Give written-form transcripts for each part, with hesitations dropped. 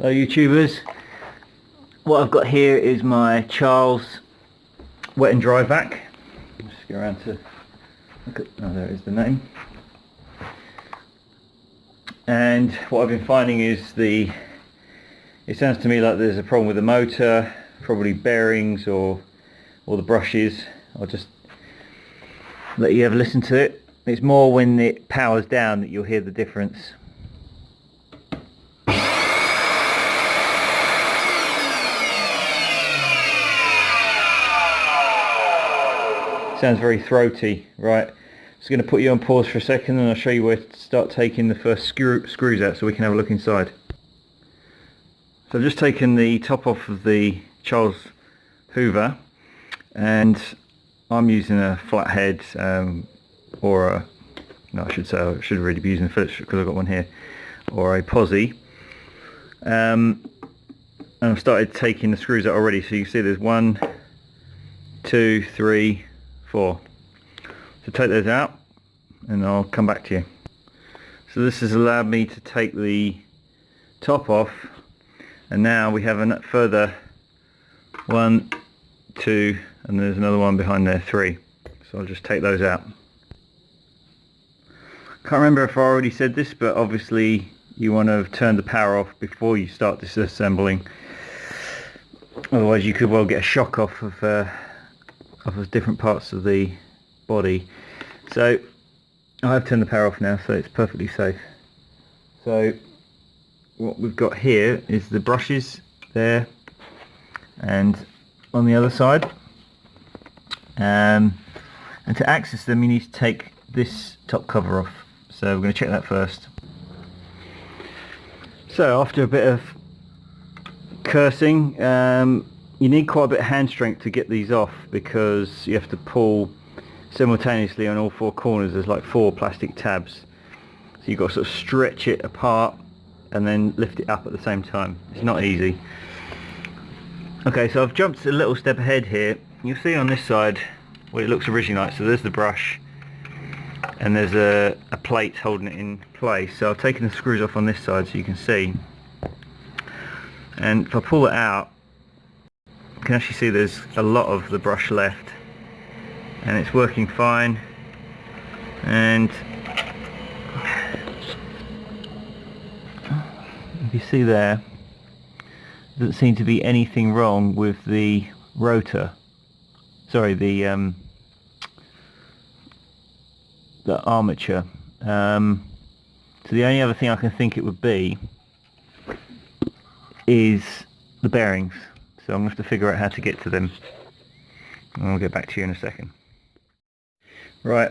Hello YouTubers, what I've got here is my Charles wet and dry vac. Just go around to look at, oh there is the name. And what I've been finding is it sounds to me like there's a problem with the motor, probably bearings or the brushes. I'll just let you have a listen to it. It's more when it powers down that you'll hear the difference. Sounds very throaty, right? Just going to put you on pause for a second and I'll show you where to start taking the first screws out so we can have a look inside. So I've just taken the top off of the Charles Hoover and I'm using a flathead or a, no I should really be using a Phillips because I've got one here, or a posi. And I've started taking the screws out already, so you can see there's 1, 2, 3, 4. So take those out and I'll come back to you. So this has allowed me to take the top off, and now we have a further 1, 2, and there's another one behind there, 3. So I'll just take those out. Can't remember if I already said this, but obviously you want to turn the power off before you start disassembling. Otherwise you could well get a shock off of different parts of the body. So I have turned the power off now, so it's perfectly safe. So what we've got here is the brushes there and on the other side, and to access them you need to take this top cover off. So we're going to check that first. So after a bit of cursing, you need quite a bit of hand strength to get these off, because you have to pull simultaneously on all 4 corners. There's like 4 plastic tabs, so you've got to sort of stretch it apart and then lift it up at the same time. It's not easy. Okay, so I've jumped a little step ahead here. You'll see on this side what it looks originally like. So there's the brush and there's a plate holding it in place. So I've taken the screws off on this side so you can see, and if I pull it out you can actually see there's a lot of the brush left, and it's working fine. And if you see there doesn't seem to be anything wrong with the rotor, sorry, the armature. So the only other thing I can think it would be is the bearings. So I'm going to have to figure out how to get to them, and I'll get back to you in a second. Right,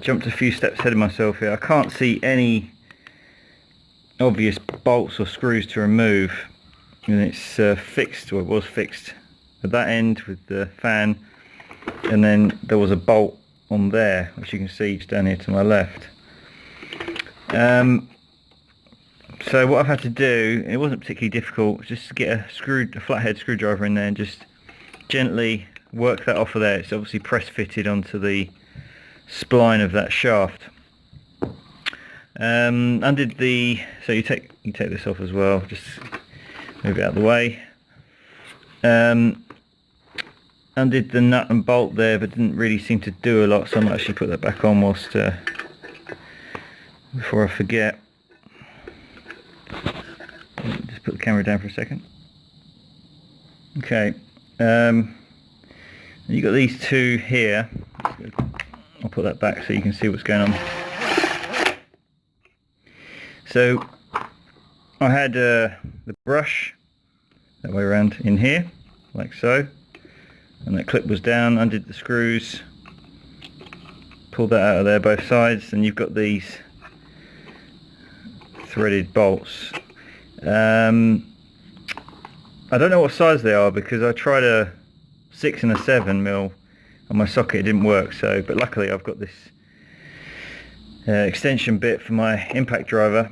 jumped a few steps ahead of myself here. I can't see any obvious bolts or screws to remove, and it's fixed, or it was fixed at that end with the fan, and then there was a bolt on there which you can see just down here to my left. So what I've had to do, and it wasn't particularly difficult, just to get a flathead screwdriver in there and just gently work that off of there. It's obviously press fitted onto the spline of that shaft. Undid the, so you take this off as well, just move it out of the way. Undid the nut and bolt there, but didn't really seem to do a lot, so I might actually put that back on whilst before I forget. Just put the camera down for a second. Okay, you've got these 2 here. I'll put that back so you can see what's going on. So I had the brush that way around in here, like so, and that clip was down. Undid the screws, pulled that out of there both sides, and you've got these threaded bolts. I don't know what size they are, because I tried a 6 and a 7mm on my socket, it didn't work. So, but luckily I've got this extension bit for my impact driver,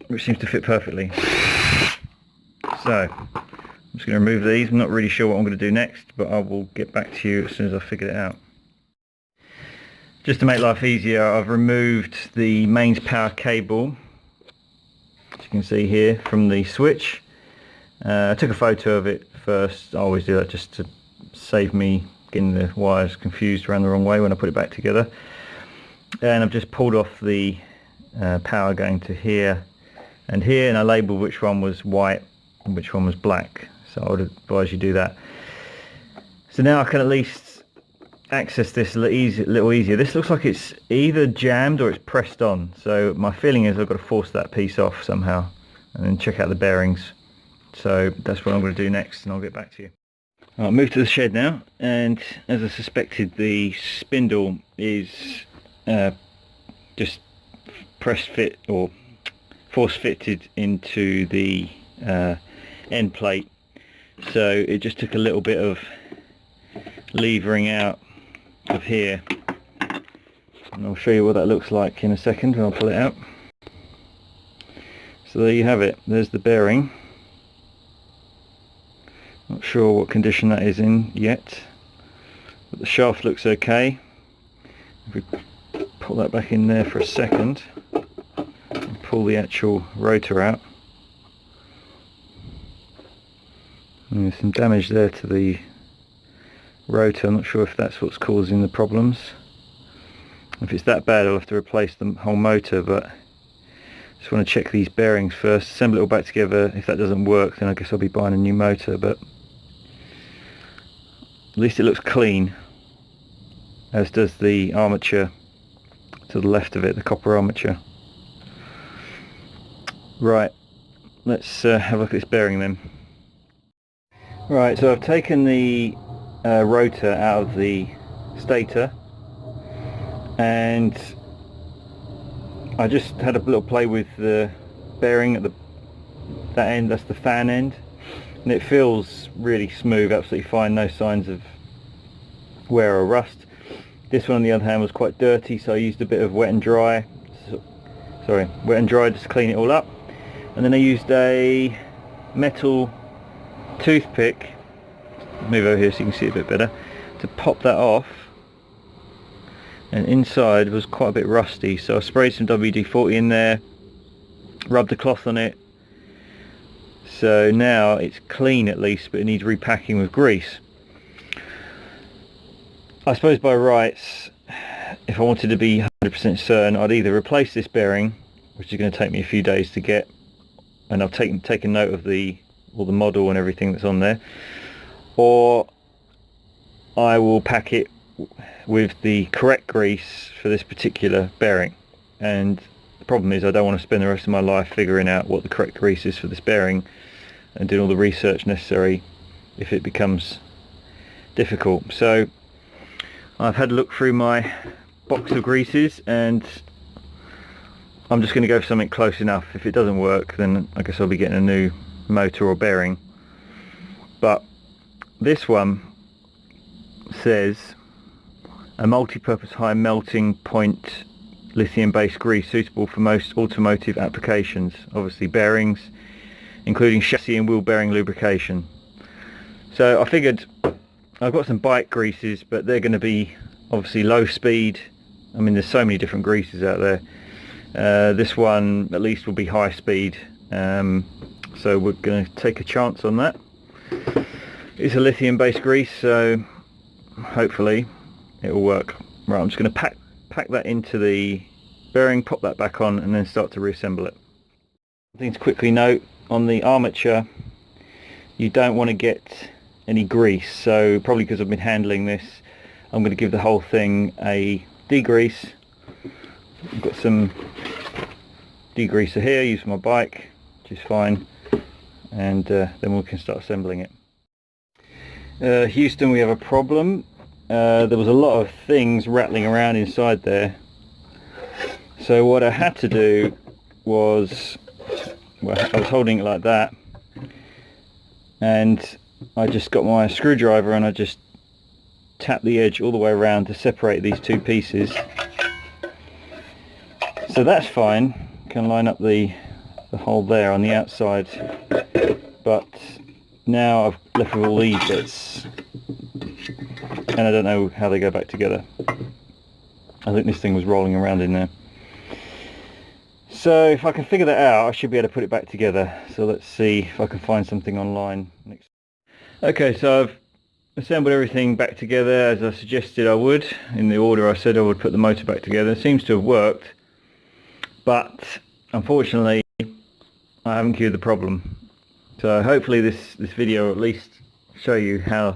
which seems to fit perfectly. So I'm just going to remove these. I'm not really sure what I'm going to do next, but I will get back to you as soon as I've figured it out. Just to make life easier, I've removed the mains power cable. As you can see here from the switch. I took a photo of it first. I always do that just to save me getting the wires confused around the wrong way when I put it back together. And I've just pulled off the power going to here and here, and I labelled which one was white and which one was black, so I would advise you do that. So now I can at least access this a little easier. This looks like it's either jammed or it's pressed on, so my feeling is I've got to force that piece off somehow and then check out the bearings. So that's what I'm going to do next, and I'll get back to you. I'll move to the shed now, and as I suspected, the spindle is just press fit or force fitted into the end plate, so it just took a little bit of levering out of here, and I'll show you what that looks like in a second when I'll pull it out. So there you have it, there's the bearing. Not sure what condition that is in yet, but the shaft looks okay. If we pull that back in there for a second and pull the actual rotor out, and there's some damage there to the rotor. I'm not sure if that's what's causing the problems. If it's that bad, I'll have to replace the whole motor, but just want to check these bearings first, assemble it all back together. If that doesn't work, then I guess I'll be buying a new motor, but at least it looks clean, as does the armature to the left of it, the copper armature. Right, let's have a look at this bearing then. Right, so I've taken the rotor out of the stator, and I just had a little play with the bearing at that end. That's the fan end, and it feels really smooth, absolutely fine, no signs of wear or rust. This one on the other hand was quite dirty, so I used a bit of wet and dry just to clean it all up, and then I used a metal toothpick, move over here so you can see it a bit better, to pop that off. And inside was quite a bit rusty, so I sprayed some WD-40 in there, rubbed the cloth on it, so now it's clean at least, but it needs repacking with grease. I suppose by rights, if I wanted to be 100% certain, I'd either replace this bearing, which is going to take me a few days to get, and I've taken note of all the model and everything that's on there, or I will pack it with the correct grease for this particular bearing. And the problem is I don't want to spend the rest of my life figuring out what the correct grease is for this bearing and doing all the research necessary if it becomes difficult. So I've had a look through my box of greases, and I'm just going to go for something close enough. If it doesn't work, then I guess I'll be getting a new motor or bearing. But this one says a multi-purpose high melting point lithium based grease suitable for most automotive applications, obviously bearings, including chassis and wheel bearing lubrication. So I figured I've got some bike greases, but they're going to be obviously low speed. I mean, there's so many different greases out there. This one at least will be high speed, so we're going to take a chance on that. It's a lithium based grease, so hopefully it will work. Right, I'm just going to pack that into the bearing, pop that back on, and then start to reassemble it. I think to quickly note, on the armature you don't want to get any grease, so probably because I've been handling this, I'm going to give the whole thing a degrease. I've got some degreaser here, used for my bike, which is fine, and then we can start assembling it. Houston, we have a problem. There was a lot of things rattling around inside there, so what I had to do was, well, I was holding it like that, and I just got my screwdriver and I just tapped the edge all the way around to separate these two pieces. So that's fine, can line up the hole there on the outside, but now I've left with all these bits and I don't know how they go back together. I think this thing was rolling around in there. So if I can figure that out, I should be able to put it back together. So let's see if I can find something online. Okay, so I've assembled everything back together as I suggested I would, in the order I said I would put the motor back together. It seems to have worked, but unfortunately I haven't cured the problem. So hopefully this video will at least show you how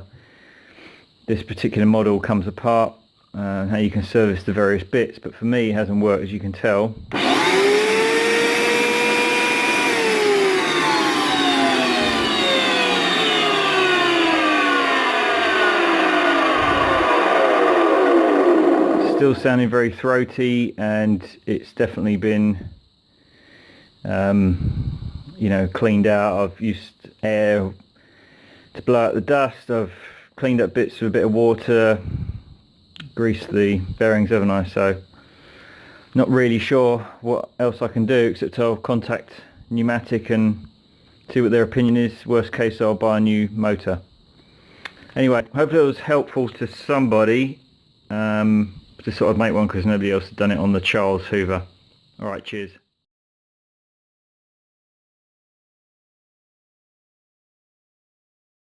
this particular model comes apart and how you can service the various bits, but for me it hasn't worked, as you can tell. Still sounding very throaty, and it's definitely been you know, cleaned out. I've used air to blow out the dust. I've cleaned up bits with a bit of water, greased the bearings, haven't I? So not really sure what else I can do except I'll contact Numatic and see what their opinion is. Worst case, I'll buy a new motor. Anyway, hopefully it was helpful to somebody. Just thought I'd make one because nobody else had done it on the Charles Hoover. Alright, cheers.